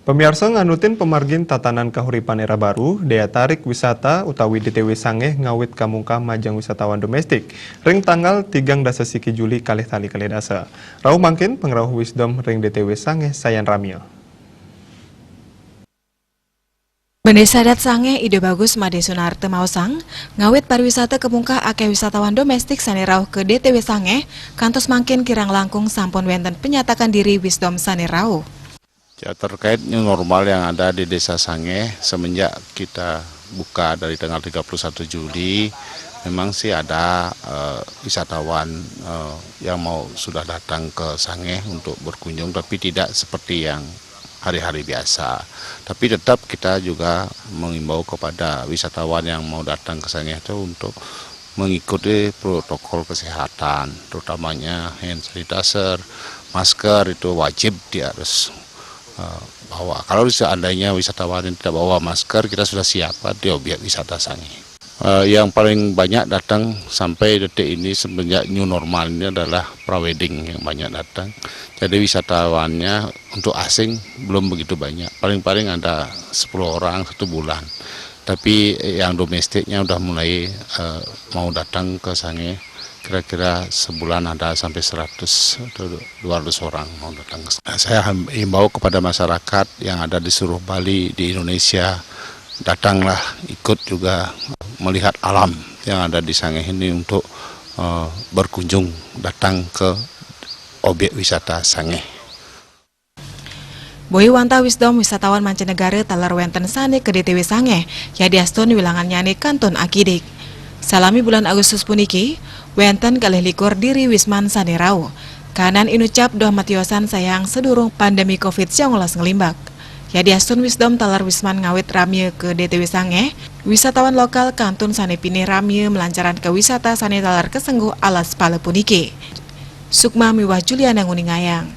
Pemirsa nganutin pemargin tatanan kahuripan era baru, daya tarik wisata utawi DTW Sangeh ngawit kamungka majang wisatawan domestik. Ring tanggal 3 Juli kalih tali kalih dasa. Rauh mangkin pengrauh wisdom ring DTW Sangeh Sayan Ramil. Bendesa adat Sangeh ide bagus Made Sunarte Mausang, ngawit pariwisata kemungka akeh wisatawan domestik sane rauh ke DTW Sangeh, kantos mangkin kirang langkung sampun wenten penyatakan diri wisdom sane rauh. Ya, terkait new normal yang ada di Desa Sangeh semenjak kita buka dari tanggal 31 Juli, memang sih ada wisatawan yang sudah datang ke Sangeh untuk berkunjung, tapi tidak seperti yang hari-hari biasa. Tapi tetap kita juga mengimbau kepada wisatawan yang mau datang ke Sangeh itu untuk mengikuti protokol kesehatan, terutamanya hand sanitizer, masker itu wajib dia harus bawa. Kalau seandainya wisatawan yang tidak bawa masker, kita sudah siap di objek wisata Sangeh. Yang paling banyak datang sampai detik ini semenjak new normal ini adalah prawedding yang banyak datang. Jadi wisatawannya untuk asing belum begitu banyak. Paling-paling ada 10 orang 1 bulan. Tapi yang domestiknya udah mulai mau datang ke Sangeh. Kira-kira sebulan ada sampai 100 atau 200 orang mau datang ke sana. Saya himbau kepada masyarakat yang ada di seluruh Bali, di Indonesia, datanglah ikut juga melihat alam yang ada di Sangeh ini untuk berkunjung datang ke objek wisata Sangeh. Boy wanta wisdom wisatawan mancanegara talar wenten sane ke DTW Sangeh, ya diaston wilangan nyane kanton akidik. Salami bulan Agustus puniki, wenten kalih likur diri Wisman sane rauh. Kanan inucap doh matiosan sayang sedurung pandemi COVID-19 ngelimbak. Ya diastun wisdom talar Wisman ngawit ramye ke DTW Sangeh, wisatawan lokal kantun sane pini ramye melancaran ke wisata sane talar kesengguh alas pale puniki. Sukma miwah Juliana Nguningayang.